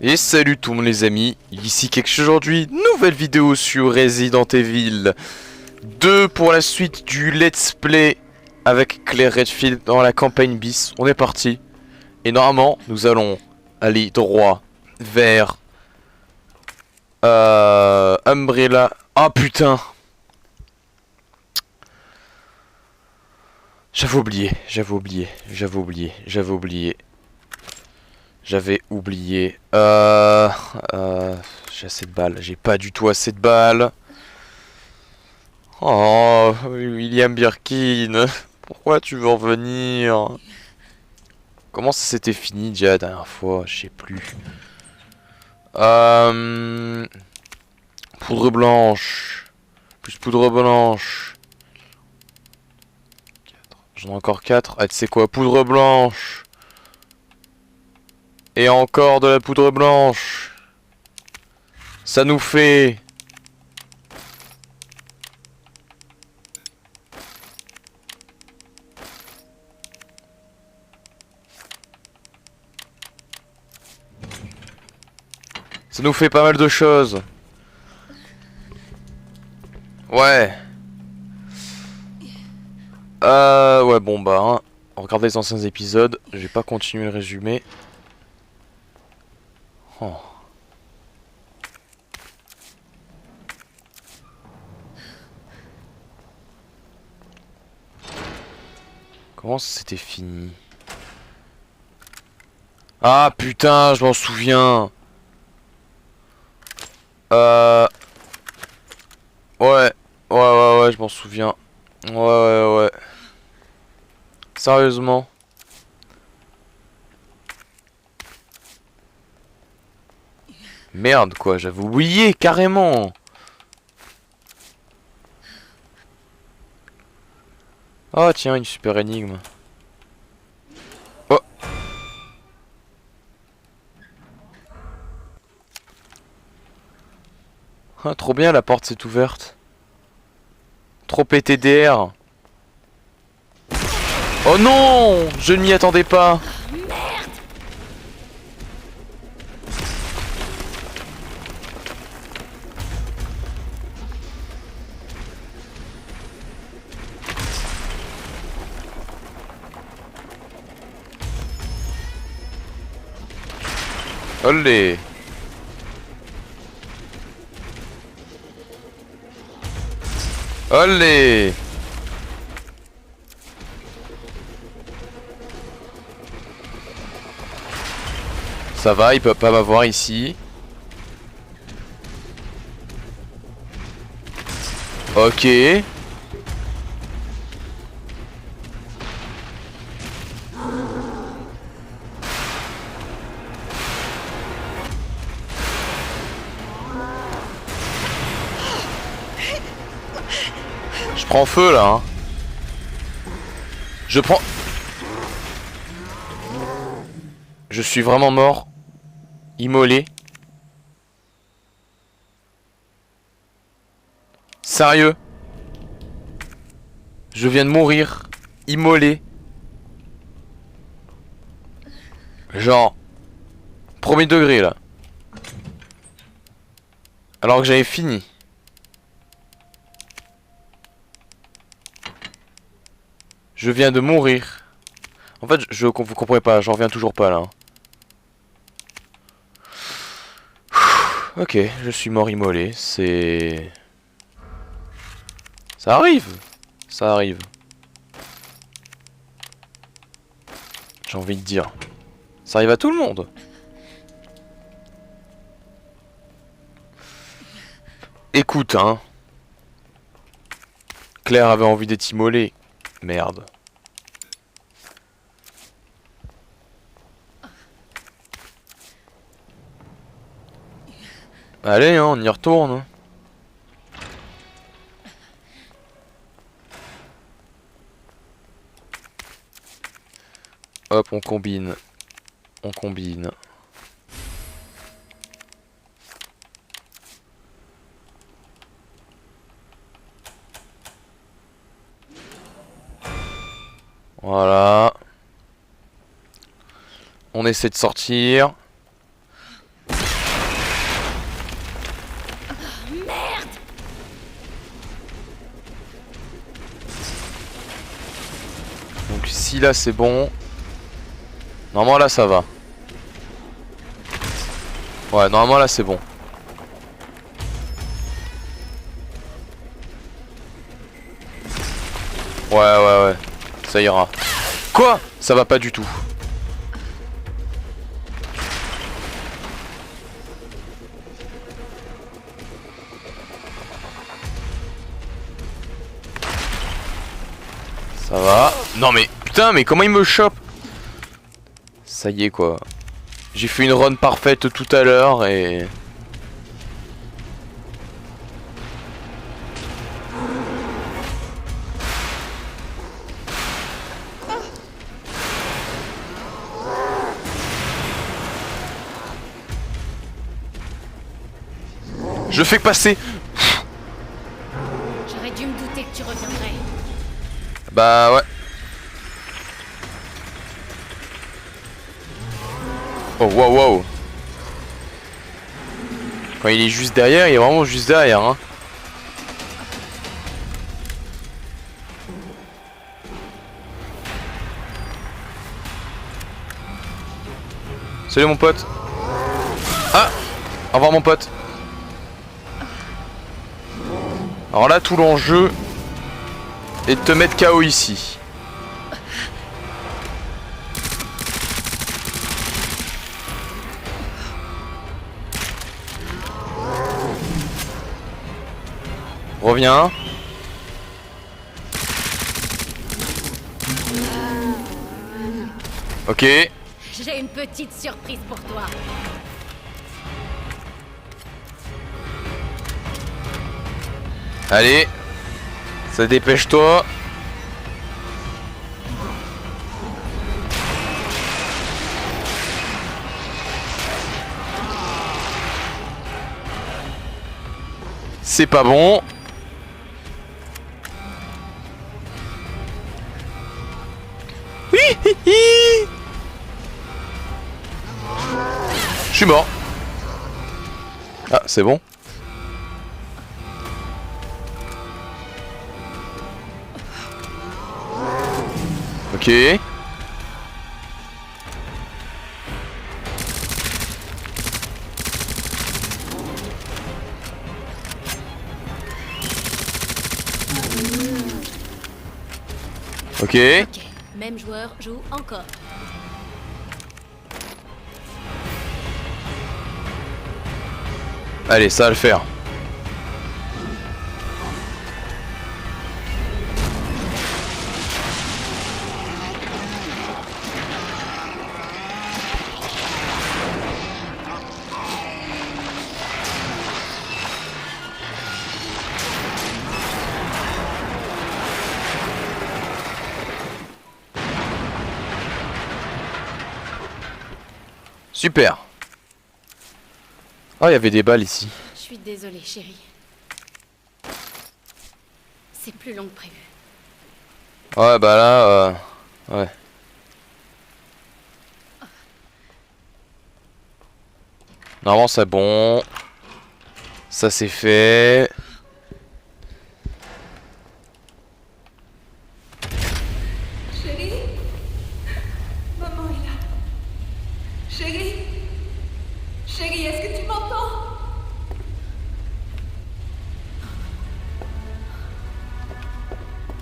Et salut tout le monde les amis, ici Kekch aujourd'hui, nouvelle vidéo sur Resident Evil 2 pour la suite du let's play avec Claire Redfield dans la campagne bis. On est parti. Et normalement, nous allons aller droit vers Umbrella. Ah putain, j'avais oublié. J'ai assez de balles. J'ai pas du tout assez de balles. Oh, William Birkin. Pourquoi tu veux revenir? Comment ça s'était fini déjà la dernière fois? Je sais plus. Poudre blanche. Plus poudre blanche. J'en ai encore 4. Ah, tu sais quoi? Poudre blanche. Et encore de la poudre blanche. Ça nous fait... Ça nous fait pas mal de choses. Ouais. Ouais, bon bah, hein. Regardez les anciens épisodes. Je vais pas continuer le résumé. Oh. Comment c'était fini? Ah putain, je m'en souviens. Ouais, je m'en souviens. Ouais. Sérieusement. Merde quoi, j'avais oublié carrément. Oh tiens, une super énigme. Oh. Ah, trop bien, la porte s'est ouverte. Trop PTDR. Oh non, je ne m'y attendais pas. Olé. Olé. Ça va, il peut pas m'avoir ici. Ok. Je prends feu là, hein. Je prends... Je suis vraiment mort. Immolé. Sérieux? Je viens de mourir. Immolé. Genre... Premier degré là. Alors que j'avais fini. Je viens de mourir. En fait, vous comprenez pas, j'en reviens toujours pas là. Ok, je suis mort immolé, c'est... Ça arrive. Ça arrive. J'ai envie de dire. Ça arrive à tout le monde. Écoute, hein. Claire avait envie d'être immolée. Merde. Allez, hein, on y retourne. Hop, on combine. On combine. Voilà. On essaie de sortir. si là c'est bon. Normalement là ça va. Ouais, normalement là c'est bon. Ouais. Ça ira. Quoi? Ça va pas du tout. Ça va. Non mais putain, mais comment il me chope? Ça y est quoi. J'ai fait une run parfaite tout à l'heure et... Je fais que passer. J'aurais dû me douter que tu reviendrais. Bah ouais. Oh wow. Quand il est juste derrière, il est vraiment juste derrière hein. Salut mon pote. Ah, au revoir mon pote. Alors là tout l'enjeu est de te mettre KO ici. Reviens. Ok. J'ai une petite surprise pour toi. Allez. Ça dépêche-toi. C'est pas bon. Je suis mort. Ah, c'est bon. Ok. Ok. Ok, même joueur joue encore. Allez, ça va le faire. Super. Oh, il y avait des balles ici. Je suis désolée, chérie. C'est plus long que prévu. Ouais, bah là, ouais. Normalement, c'est bon. Ça, c'est fait. Chérie, maman est là. Chérie, chérie, est-ce que tu m'entends?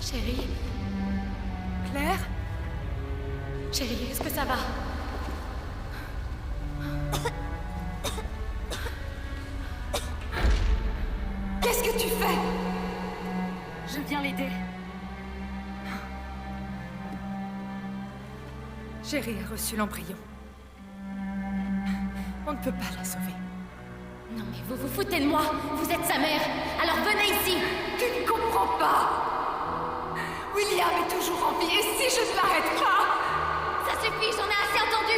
Chérie, Claire? chérie, est-ce que ça va? Qu'est-ce que tu fais? Je viens l'aider. Chérie a reçu l'embryon. On ne peut pas la sauver. Non mais vous vous foutez de moi. Vous êtes sa mère. Alors venez ici. Tu ne comprends pas. William est toujours en vie et si je ne l'arrête pas... Ça suffit, j'en ai assez entendu.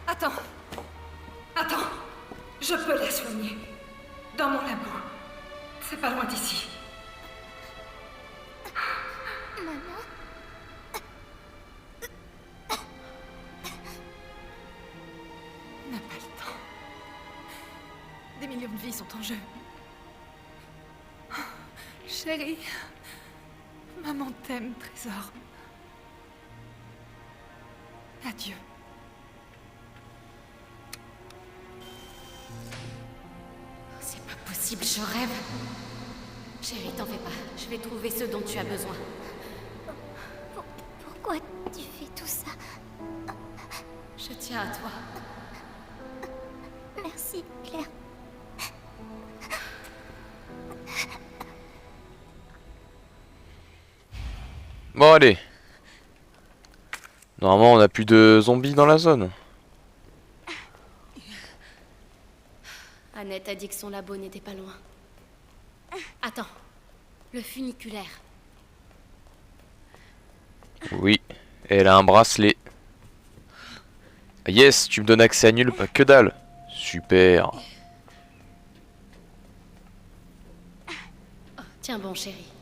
Attends. Je peux la soigner. Dans mon labo. C'est pas loin d'ici. On n'a pas le temps. Des millions de vies sont en jeu. Chérie, Maman t'aime, Trésor. Adieu. C'est pas possible, je rêve. Chérie, t'en fais pas. Je vais trouver ce dont tu as besoin. Pourquoi tu fais tout ça? Je tiens à toi. Merci, Claire. Bon allez. Normalement on a plus de zombies dans la zone. Annette a dit que son labo n'était pas loin. Attends. Le funiculaire. Oui. Elle a un bracelet. Yes, tu me donnes accès à nul, pas que dalle. Super. Tiens bon, chérie.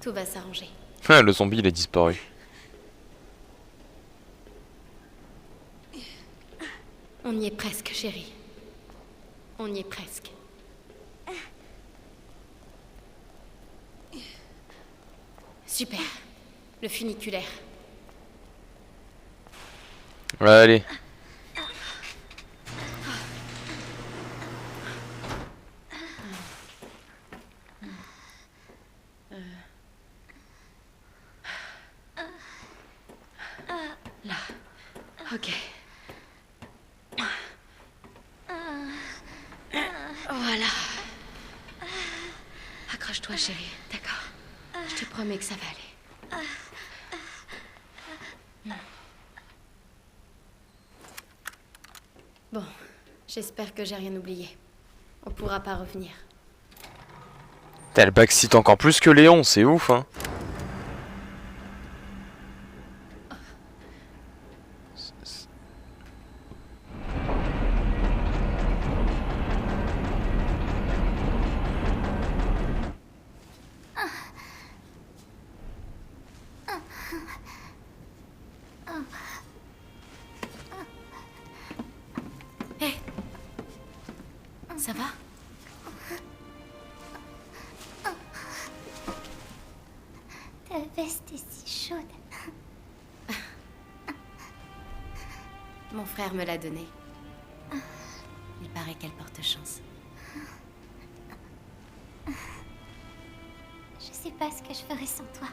Tout va s'arranger. Le zombie il a disparu. On y est presque, chérie. On y est presque. Super. Le funiculaire. Allez. Là. Ok. Voilà. Accroche-toi, chérie. D'accord. Je te promets que ça va aller. Bon, j'espère que j'ai rien oublié. On pourra pas revenir. Elle backseat encore plus que Léon, c'est ouf hein. Hé, ça va? Ta veste est si chaude. Mon frère me l'a donnée. Il paraît qu'elle porte chance. Je sais pas ce que je ferais sans toi.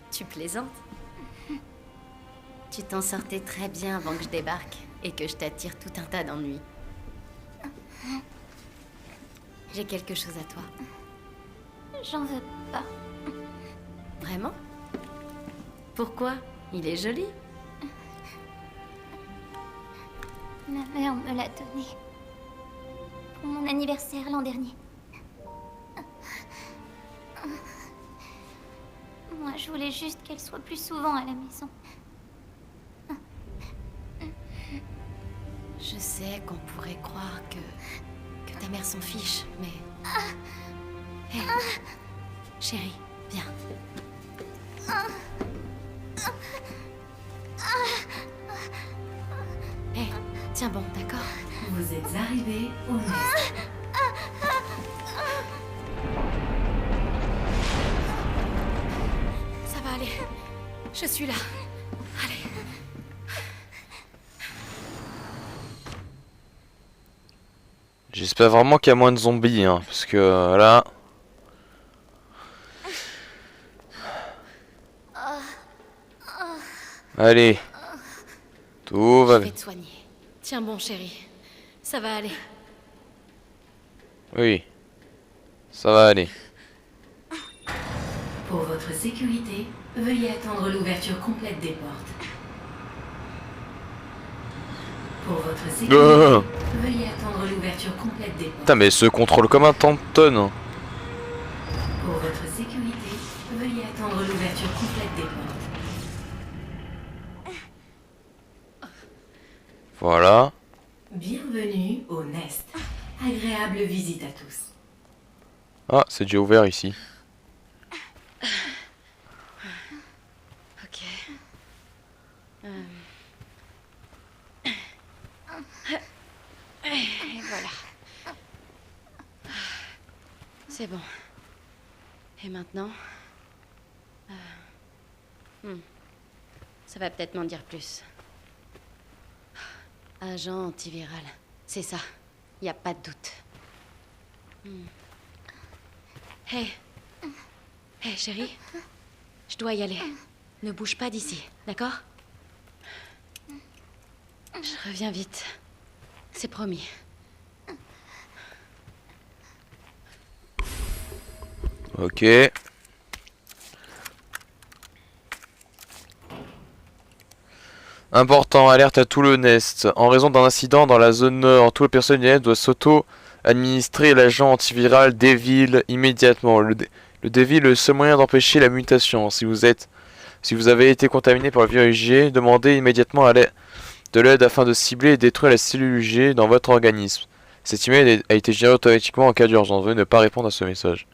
Tu plaisantes? Tu t'en sortais très bien avant que je débarque et que je t'attire tout un tas d'ennuis. J'ai quelque chose à toi. J'en veux pas. Vraiment? Pourquoi? Il est joli. Ma mère me l'a donné. Pour mon anniversaire l'an dernier. Moi, je voulais juste qu'elle soit plus souvent à la maison. Je sais qu'on pourrait croire que ta mère s'en fiche, mais... Hé, chérie, viens. Hé, tiens bon, d'accord? Vous êtes arrivé au nest. Ça va aller. Je suis là. Allez. J'espère vraiment qu'il y a moins de zombies hein, parce que là... Allez. Tout va Je bien. vais te soigner. Tiens bon, chérie. Ça va aller. Oui. Ça va aller. Pour votre sécurité, veuillez attendre l'ouverture complète des portes. Pour votre sécurité, veuillez attendre l'ouverture complète des portes. Putain mais ce contrôle comme un tampon hein. Pour votre sécurité, veuillez attendre l'ouverture complète des portes. Voilà. Bienvenue au Nest. Agréable visite à tous. Ah c'est déjà ouvert ici. Ok. Et voilà. C'est bon. Et maintenant Ça va peut-être m'en dire plus. Agent antiviral, c'est ça. Y a pas de doute. Hey. Hey, chérie. Je dois y aller. Ne bouge pas d'ici, d'accord? Je reviens vite. C'est promis. Ok. Important, alerte à tout le Nest. En raison d'un incident dans la zone nord, tout le personnel du Nest doit s'auto-administrer l'agent antiviral Devil immédiatement. Le Devil est le seul moyen d'empêcher la mutation. Si vous avez été contaminé par le virus G, demandez immédiatement de l'aide afin de cibler et détruire la cellule G dans votre organisme. Cet email a été généré automatiquement en cas d'urgence. Veuillez ne pas répondre à ce message.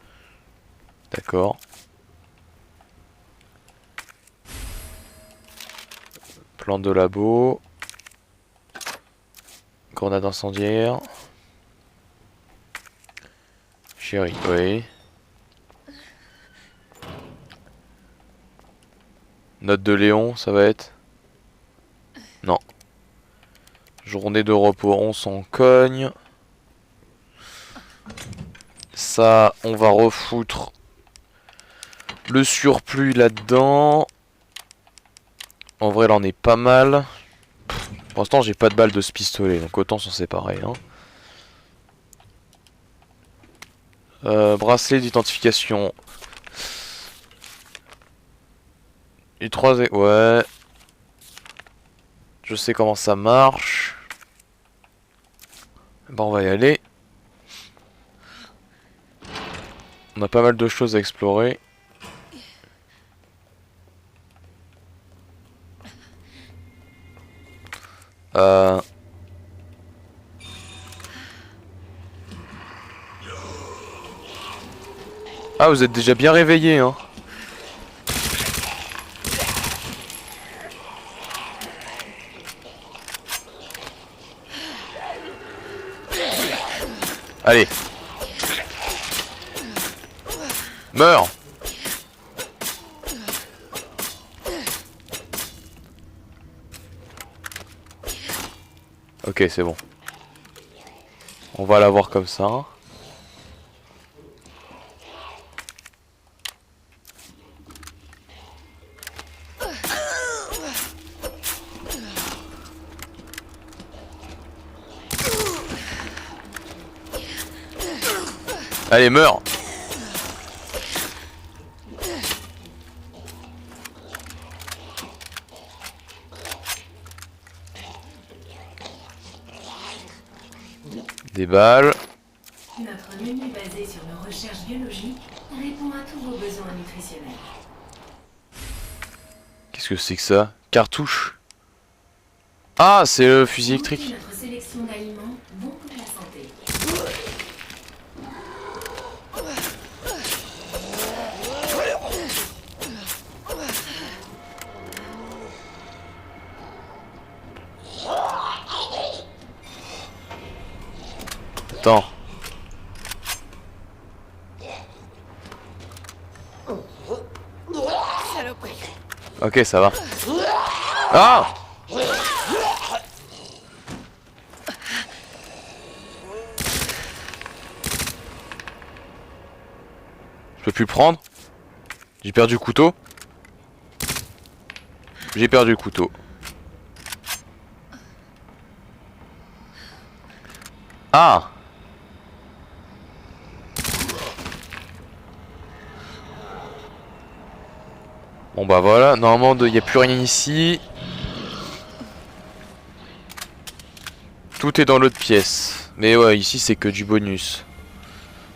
D'accord. Plan de labo. Grenade incendiaire. Chérie, oui. Note de Léon, ça va être? Non. Journée de repos, on s'en cogne. Ça, on va refoutre le surplus là-dedans. En vrai, là, on est pas mal. Pour l'instant, j'ai pas de balles de ce pistolet, donc autant s'en séparer. Bracelet d'identification. Et 3... Ouais. Je sais comment ça marche. Bon, on va y aller. On a pas mal de choses à explorer. Ah, vous êtes déjà bien réveillés, hein. Allez. Meurs. Ok, c'est bon. On va la voir comme ça. Allez, meurs. Des balles. Notre menu basé sur nos recherches biologiques répond à tous vos besoins nutritionnels. Qu'est-ce que c'est que ça? Cartouche. Ah, c'est le fusil électrique. Notre sélection d'aliments bon pour la santé. Attends. Ok, ça va. Ah! Je peux plus le prendre. J'ai perdu le couteau. J'ai perdu le couteau. Ah! Bon bah voilà, normalement il n'y a plus rien ici. Tout est dans l'autre pièce. Mais ouais, ici c'est que du bonus.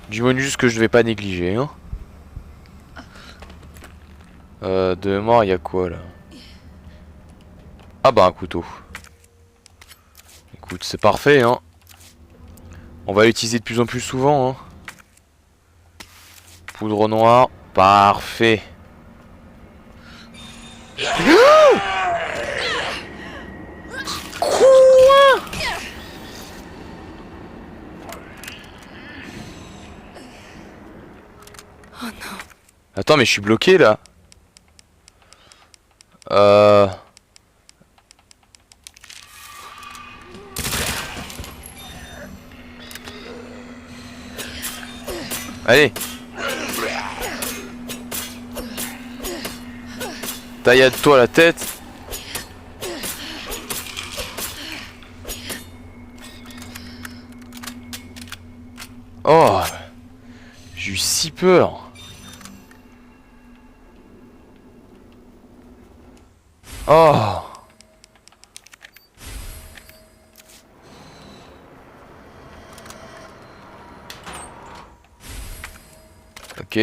Du bonus que je ne vais pas négliger. Hein. De mort, il y a quoi là? Ah bah un couteau. Écoute, c'est parfait. Hein. On va l'utiliser de plus en plus souvent. Hein. Poudre noire, parfait. Oh non. Attends, mais je suis bloqué là. Allez. Taillade-toi la tête. Oh, j'ai eu si peur. Oh. Ok.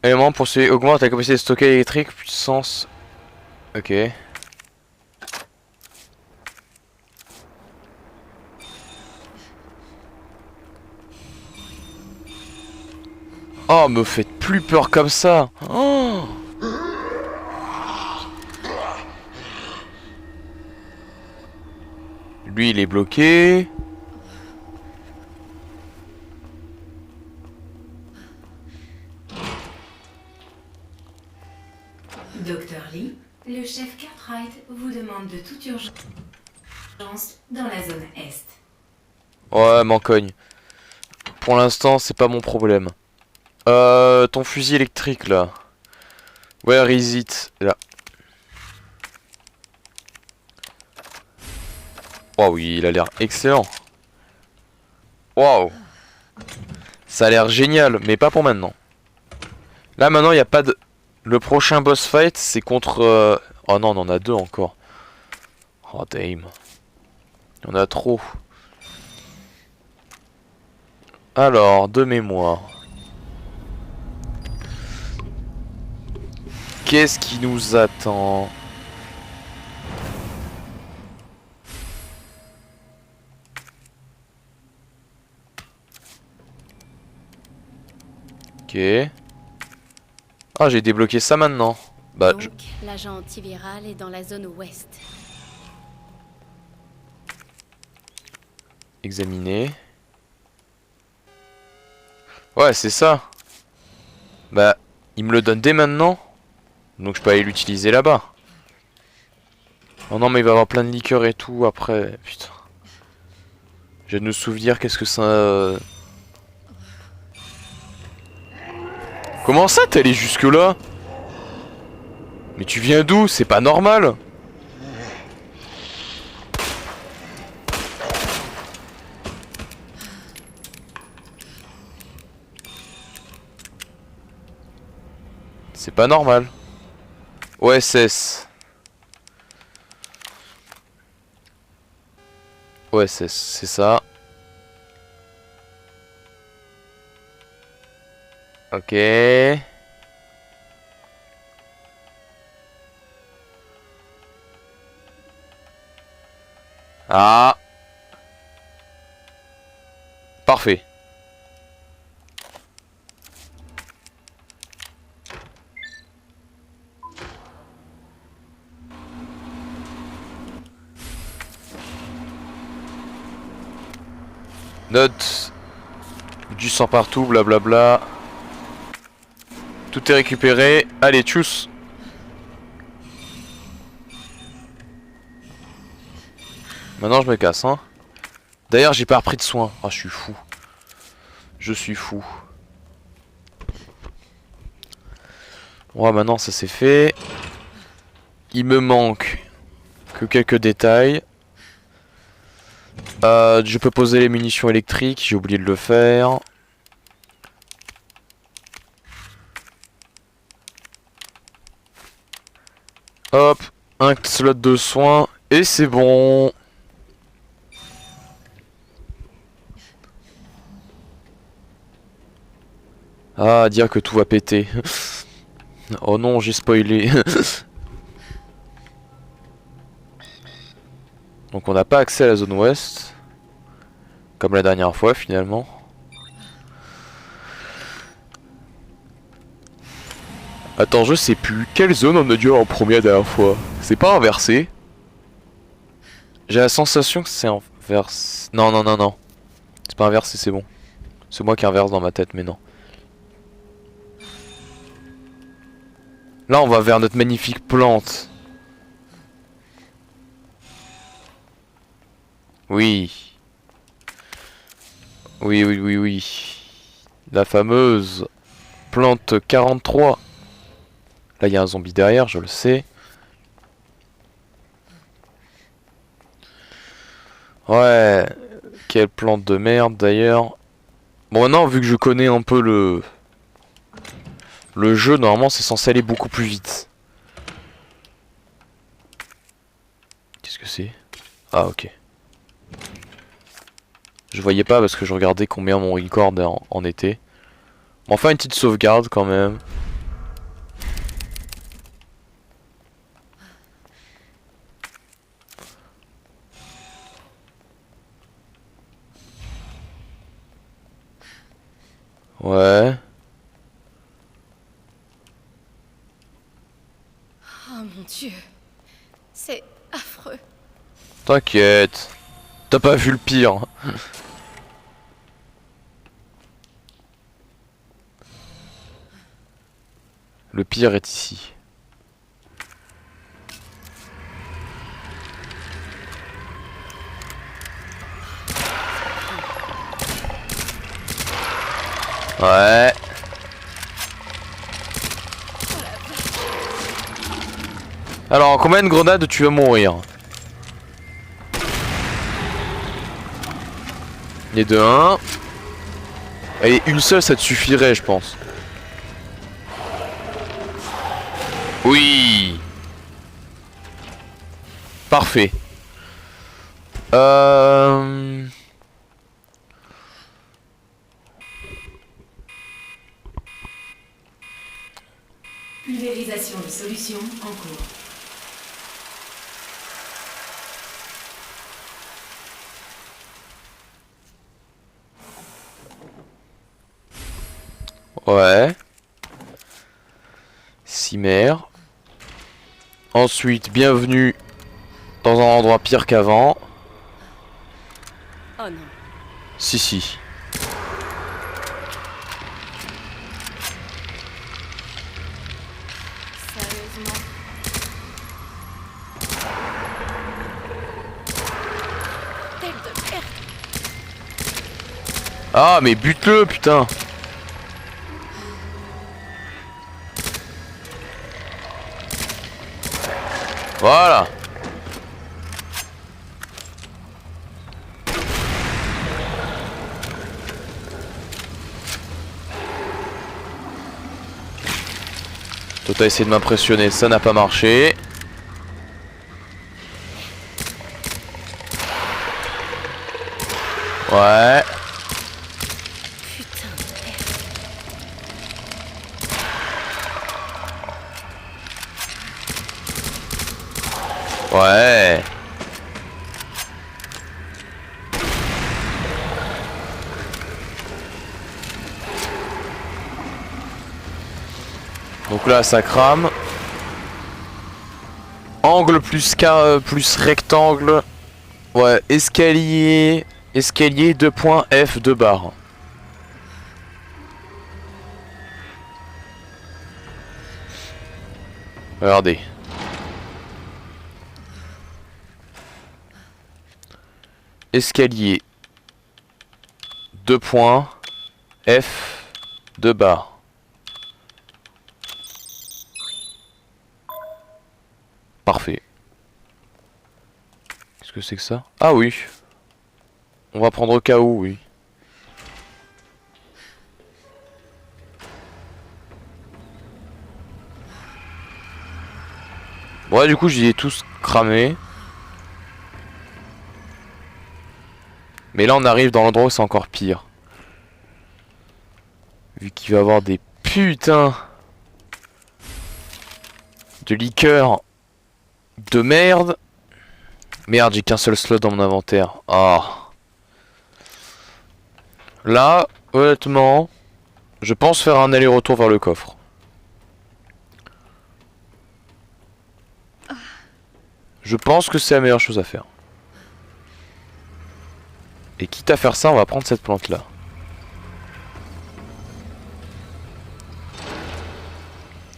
Élément pour celui augmente la capacité de stockage électrique, puissance. Ok. Oh, me faites plus peur comme ça. Oh. Lui, il est bloqué. Docteur Lee, le chef Cartwright vous demande de toute urgence dans la zone Est. Ouais, m'en cogne. Pour l'instant, c'est pas mon problème. Ton fusil électrique là. Where is it? Là. Oh oui, il a l'air excellent. Waouh. Ça a l'air génial, mais pas pour maintenant. Là maintenant, il n'y a pas de... Le prochain boss fight, c'est contre... Oh non, on en a deux encore. Oh damn. Il y en a trop. Alors, de mémoire. Qu'est-ce qui nous attend? Ok. Ah, j'ai débloqué ça maintenant. Bah, Donc, l'agent antiviral est dans la zone ouest. Examiner. Ouais, c'est ça. Bah, il me le donne dès maintenant. Donc je peux aller l'utiliser là-bas. Oh non, mais il va y avoir plein de liqueurs et tout après. Putain. Je viens de me souvenir qu'est-ce que ça... Comment ça t'es allé jusque là? Mais tu viens d'où? C'est pas normal. C'est pas normal. OSS. OSS, c'est ça. Ok. Ah. Parfait. Note. Du sang partout, blablabla. Tout est récupéré. Allez, tchuss. Maintenant je me casse, hein. D'ailleurs j'ai pas repris de soin. Ah, je suis fou. Je suis fou. Ouais, maintenant ça c'est fait. Il me manque que quelques détails. Je peux poser les munitions électriques. J'ai oublié de le faire. Hop, un slot de soins. Et c'est bon. Ah, dire que tout va péter. Oh non, j'ai spoilé. Donc on n'a pas accès à la zone ouest. Comme la dernière fois finalement. Attends, je sais plus. Quelle zone on a dû aller en premier la dernière fois? C'est pas inversé? J'ai la sensation que c'est inversé. Non, non, non, non. C'est pas inversé, c'est bon. C'est moi qui inverse dans ma tête, mais non. Là, on va vers notre magnifique plante. Oui. Oui, oui, oui, oui. La fameuse plante 43. Là, il y a un zombie derrière, je le sais. Ouais. Quelle plante de merde, d'ailleurs. Bon, maintenant, vu que je connais un peu le jeu, normalement, c'est censé aller beaucoup plus vite. Qu'est-ce que c'est? Ah, ok. Je voyais pas parce que je regardais combien mon record en était. Bon, enfin, une petite sauvegarde quand même. Ouais. Oh mon Dieu. C'est affreux. T'inquiète. T'as pas vu le pire. Le pire est ici. Ouais. Alors, en combien de grenades tu vas mourir? Les deux, un. Et une seule, ça te suffirait, je pense. Oui. Parfait. Pulvérisation de solution en cours. Ouais. Cimère. Ensuite, bienvenue dans un endroit pire qu'avant. Oh non. Si, si. Sérieusement. Tête de merde. Ah, mais bute-le, putain. Voilà. Toi t'as essayé de m'impressionner, ça n'a pas marché. Ouais. Putain de merde. Ouais. Donc là ça crame. Angle plus plus rectangle. Ouais, escalier. Escalier 2 points F 2 barres. Regardez. Escalier 2 points F 2 barres. Parfait. Qu'est-ce que c'est que ça? Ah oui. On va prendre au cas où, oui. Ouais, du coup, j'y ai tous cramé. Mais là, on arrive dans l'endroit où c'est encore pire. Vu qu'il va y avoir des putains de liqueurs de merde. Merde, j'ai qu'un seul slot dans mon inventaire. Ah. Là, honnêtement, je pense faire un aller-retour vers le coffre. Je pense que c'est la meilleure chose à faire. Et quitte à faire ça, on va prendre cette plante là.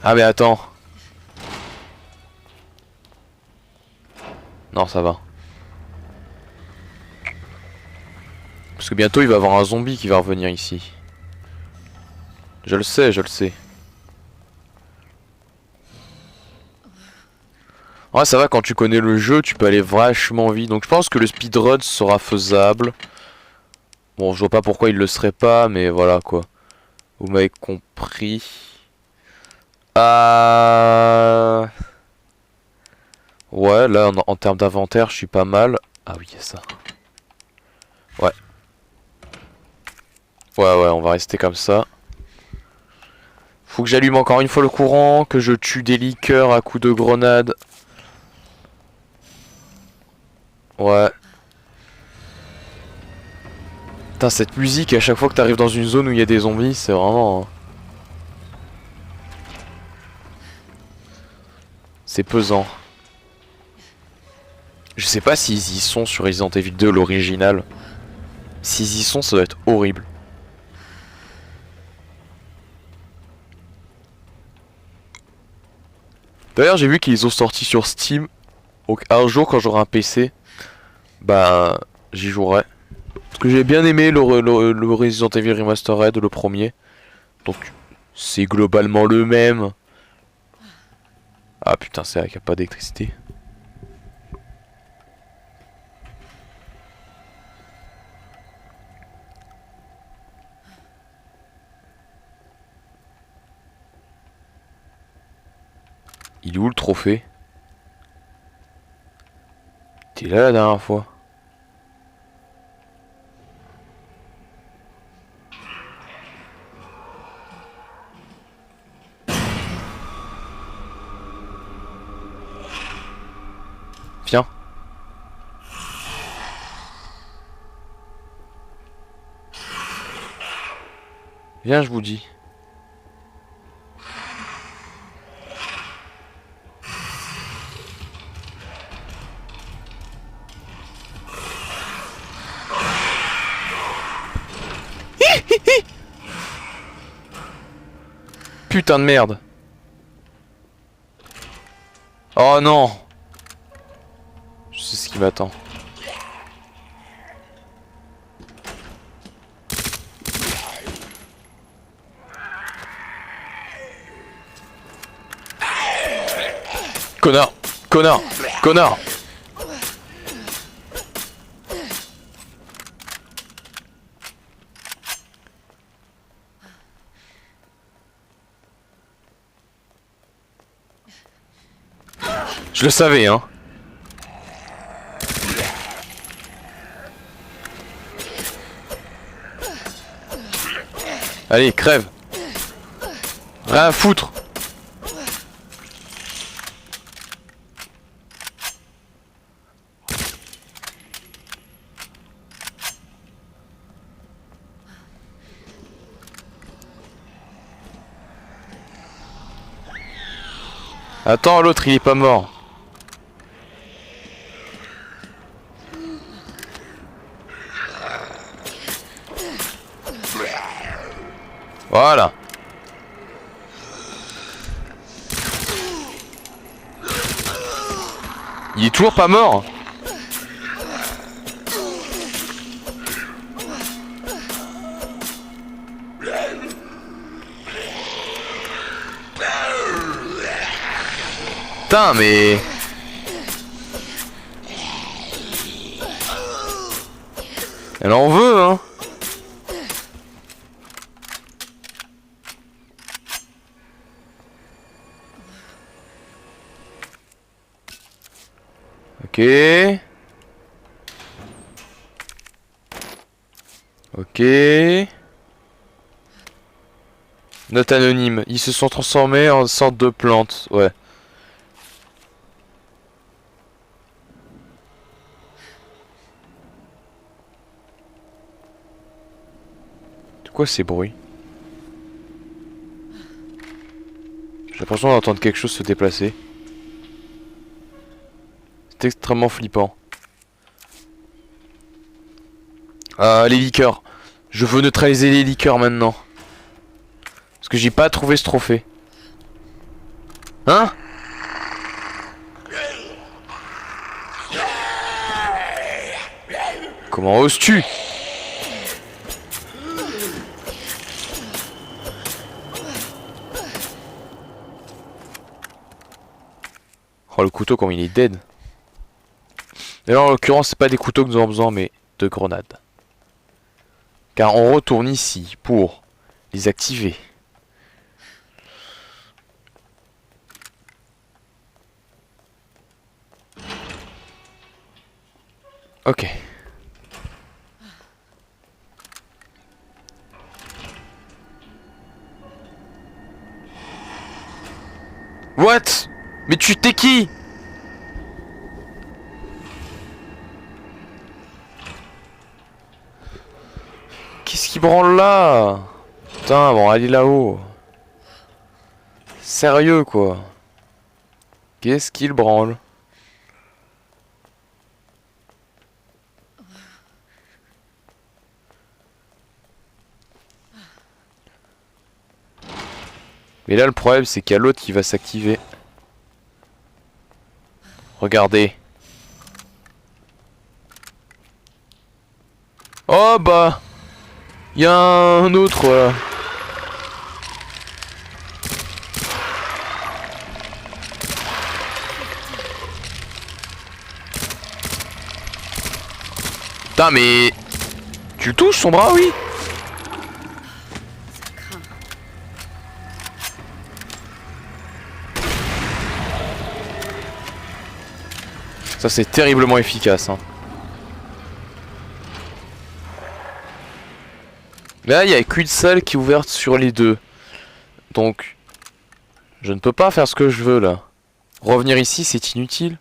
Ah mais attends. Non, ça va. Parce que bientôt il va y avoir un zombie qui va revenir ici. Je le sais, je le sais. Ouais, ça va, quand tu connais le jeu, tu peux aller vachement vite. Donc je pense que le speedrun sera faisable. Bon, je vois pas pourquoi il le serait pas, mais voilà quoi. Vous m'avez compris. Ouais, là en termes d'inventaire, je suis pas mal. Ah oui, il y a ça. Ouais. Ouais, on va rester comme ça. Faut que j'allume encore une fois le courant, que je tue des liqueurs à coups de grenade. Ouais. Putain, cette musique, à chaque fois que t'arrives dans une zone où il y a des zombies, c'est vraiment... C'est pesant. Je sais pas s'ils y sont sur Resident Evil 2, l'original. S'ils y sont, ça doit être horrible. D'ailleurs, j'ai vu qu'ils ont sorti sur Steam. Donc un jour, quand j'aurai un PC, bah j'y jouerai. Parce que j'ai bien aimé le Resident Evil Remastered, le premier. Donc c'est globalement le même. Ah putain, c'est vrai qu'il n'y a pas d'électricité. Il est où le trophée? T'es là la dernière fois. Viens. Viens, je vous dis. Putain de merde. Oh non. Je sais ce qui m'attend. Connard. Connard. Connard. Je le savais, hein. Allez, crève. Rien à foutre. Attends, l'autre il est pas mort. Voilà. Il est toujours pas mort. Putain mais... Elle en veut hein. Ok. Ok. Note anonyme. Ils se sont transformés en sorte de plante. Ouais. C'est quoi ces bruits? J'ai l'impression d'entendre quelque chose se déplacer. C'est extrêmement flippant. Les liqueurs. Je veux neutraliser les liqueurs maintenant. Parce que j'ai pas trouvé ce trophée. Hein? Comment oses-tu? Oh, le couteau comme il est dead. D'ailleurs, en l'occurrence, c'est pas des couteaux que nous avons besoin, mais de grenades. Car on retourne ici pour les activer. Ok. What? Mais tu t'es qui? Qu'est-ce qui branle là? Putain, bon, allez là-haut. Sérieux quoi? Qu'est-ce qu'il branle? Mais là le problème c'est qu'il y a l'autre qui va s'activer. Regardez. Oh bah il y a un autre là. Putain mais... Tu le touches son bras, oui? Ça c'est terriblement efficace hein. Là il y a qu'une salle qui est ouverte sur les deux. Donc je ne peux pas faire ce que je veux là. Revenir ici c'est inutile.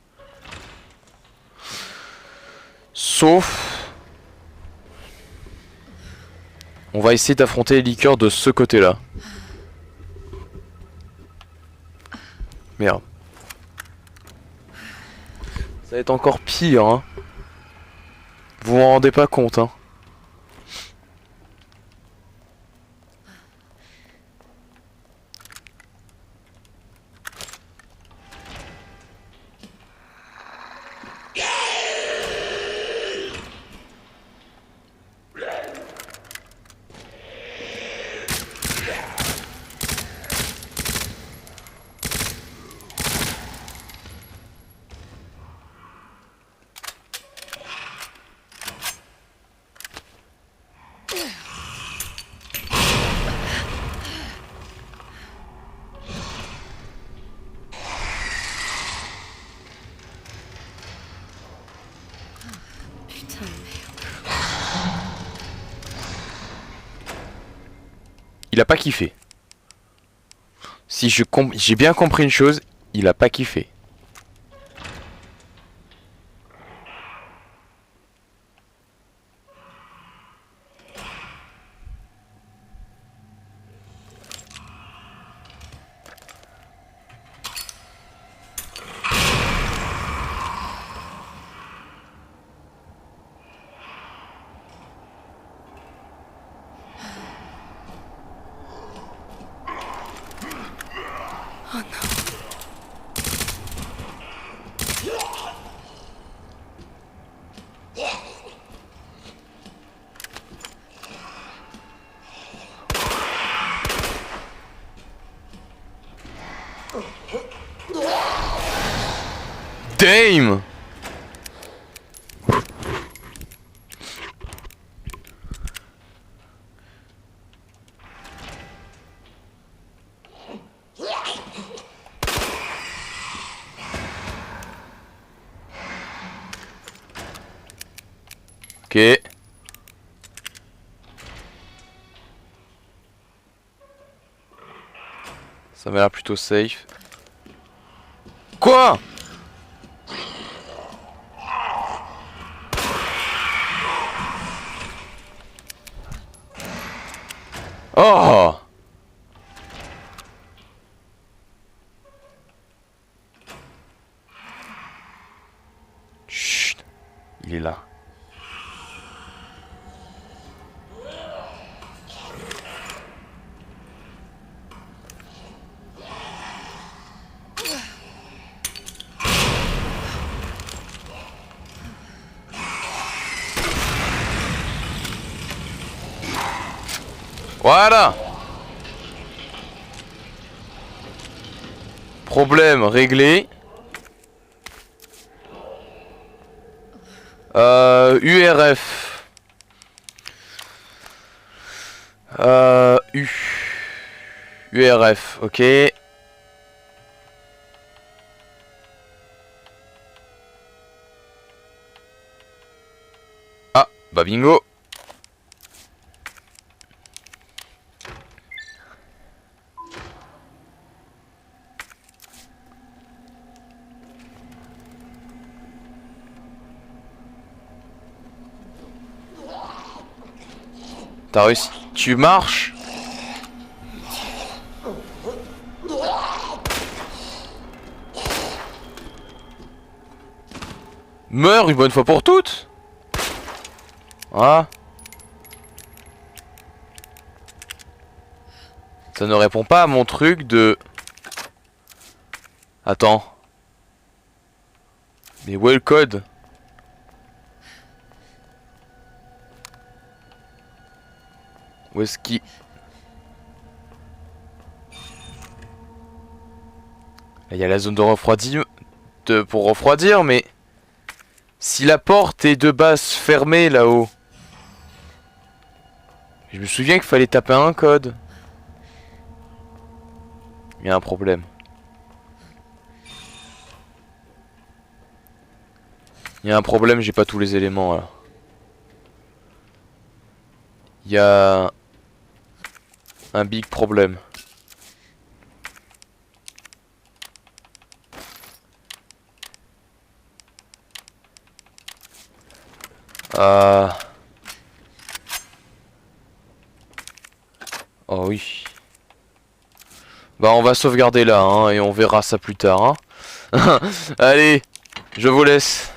Sauf... On va essayer d'affronter les liqueurs de ce côté là. Merde. Ça va être encore pire hein. Vous vous en rendez pas compte hein. Il a pas kiffé. Si j'ai bien compris une chose, il a pas kiffé. Damn! Ok. Ça m'a l'air plutôt safe. Quoi? Oh! Chut, il est là. Voilà. Problème réglé. URF. URF, ok. Ah, bah bingo. T'as réussi. Tu marches. Meurs une bonne fois pour toutes. Ah. Ça ne répond pas à mon truc de... Attends. Mais où est le code? Où est-ce qu'il... Il y a la zone de refroidi... pour refroidir, mais... Si la porte est de base fermée là-haut... Je me souviens qu'il fallait taper un code. Il y a un problème. Il y a un problème, j'ai pas tous les éléments là. Il y a... un big problème. Oh oui. Bah on va sauvegarder là hein, et on verra ça plus tard hein. Allez, je vous laisse.